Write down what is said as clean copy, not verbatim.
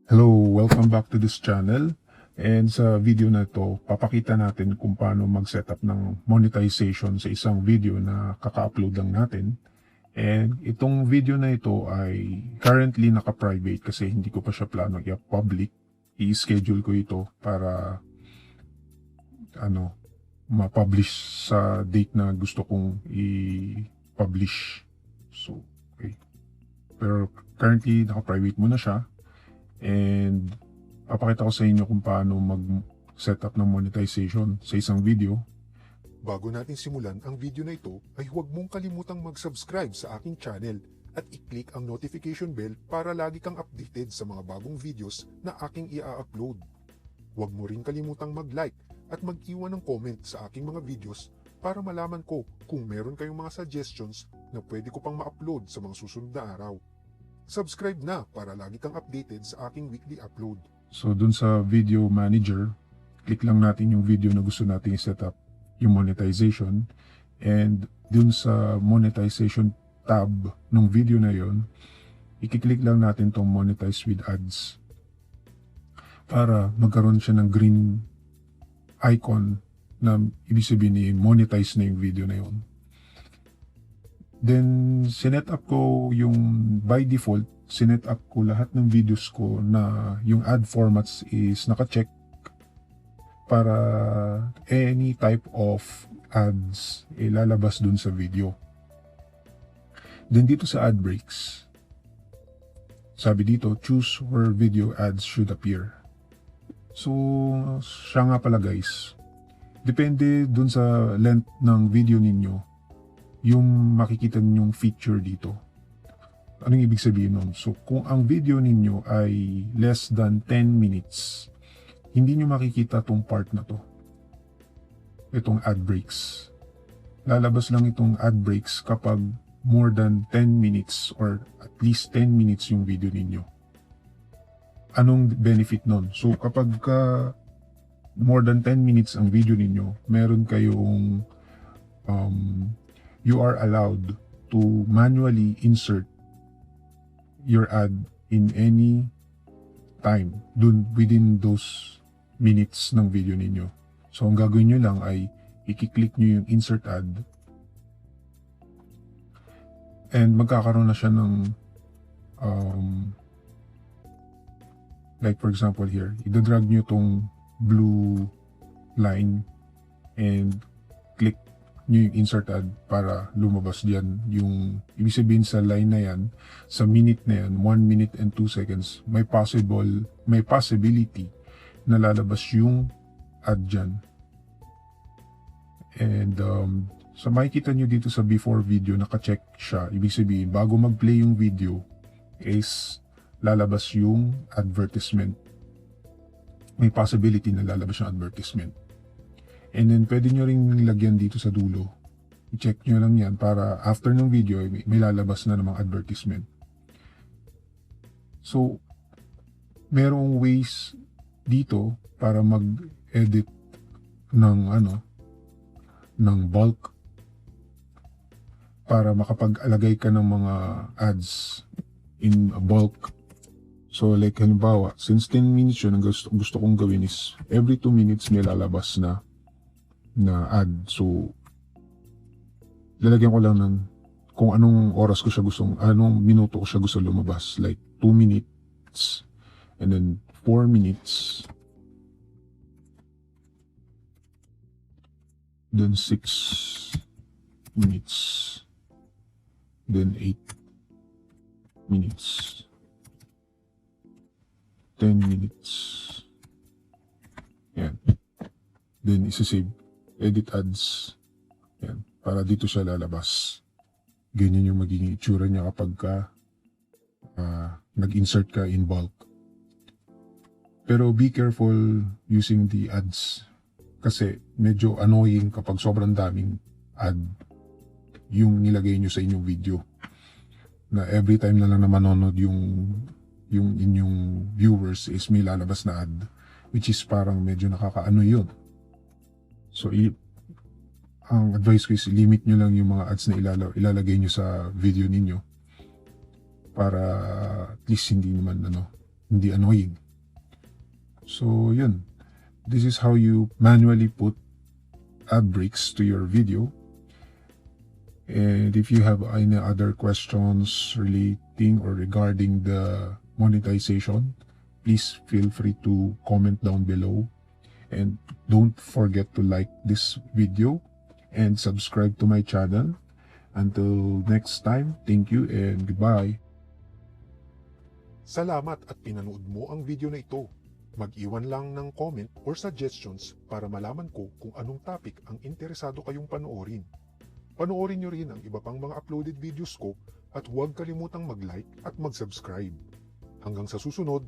Hello, welcome back to this channel. And sa video na ito, papakita natin kung paano mag-setup ng monetization sa isang video na kaka-upload lang natin. And itong video na ito ay currently naka-private kasi hindi ko pa siya plano i-public. I-schedule ko ito para ma-publish sa date na gusto kong i-publish. So, okay. Pero currently naka-private muna siya. And papakita ko sa inyo kung paano mag-setup ng monetization sa isang video. Bago natin simulan ang video na ito ay huwag mong kalimutang mag-subscribe sa aking channel at i-click ang notification bell para lagi kang updated sa mga bagong videos na aking i-upload. Huwag mo rin kalimutang mag-like at mag-iwan ng comment sa aking mga videos para malaman ko kung meron kayong mga suggestions na pwede ko pang ma-upload sa mga susunod na araw. Subscribe na para lagi kang updated sa aking weekly upload. So dun sa video manager, click lang natin yung video na gusto natin i-set up, yung monetization. And dun sa monetization tab ng video na yon, i-click lang natin tong monetize with ads para magkaroon siya ng green icon na ibig sabihin monetize na yung video na yon. Then, sinet up ko yung, by default, sinet up ko lahat ng videos ko na yung ad formats is naka-check para any type of ads ilalabas dun sa video. Then dito sa ad breaks, sabi dito, choose where video ads should appear. So, siya nga pala guys, depende dun sa length ng video ninyo, yung makikita ninyong feature dito. Anong ibig sabihin nun? So, kung ang video ninyo ay less than 10 minutes, hindi nyo makikita tong part na to. Itong ad breaks. Lalabas lang itong ad breaks kapag more than 10 minutes or at least 10 minutes yung video ninyo. Anong benefit nun? So, kapag more than 10 minutes ang video ninyo, meron kayong you are allowed to manually insert your ad in any time dun within those minutes ng video ninyo. So, ang gagawin nyo lang ay i-click nyo yung insert ad and magkakaroon na siya ng like for example here, i-drag nyo tong blue line and click nyo yung insert ad para lumabas diyan yung ibig sabihin sa line na yan, sa minute na yan, 1 minute and 2 seconds, may possibility na lalabas yung ad dyan. And sa makikita nyo dito sa before video, naka-check siya, ibig sabihin bago mag-play yung video is lalabas yung advertisement, may possibility na lalabas yung advertisement. And then, pwede nyo ring lagyan dito sa dulo. I-check nyo lang yan para after ng video, may lalabas na namang advertisement. So, merong ways dito para mag-edit ng ng bulk para makapag-alagay ka ng mga ads in bulk. So, like halimbawa, since 10 minutes yun, ang gusto kong gawin is every 2 minutes may lalabas na ad. So, lalagyan ko lang ng kung anong oras ko siya anong minuto ko siya gusto lumabas. Like 2 minutes, and then 4 minutes, then 6 minutes, then 8 minutes, 10 minutes. Yan. Then, isa-save. Edit ads. Yan. Para dito siya lalabas. Ganyan yung magiging itsura niya kapag nag-insert ka in bulk. Pero be careful using the ads. Kasi medyo annoying kapag sobrang daming ad yung nilagay nyo sa inyong video. Na every time na lang na manonood yung inyong viewers is may lalabas na ad. Which is parang medyo nakakaano yun. So, ang advice ko is limit nyo lang yung mga ads na ilalagay nyo sa video ninyo para at least hindi naman hindi annoying. So yun, this is how you manually put ad breaks to your video. And if you have any other questions relating or regarding the monetization, please feel free to comment down below. And don't forget to like this video and subscribe to my channel. Until next time, thank you and goodbye. Salamat at pinanood mo ang video na ito. Mag-iwan lang ng comment or suggestions para malaman ko kung anong topic ang interesado kayong panoorin. Panoorin nyo rin ang iba pang mga uploaded videos ko at huwag kalimutang mag-like at mag-subscribe. Hanggang sa susunod,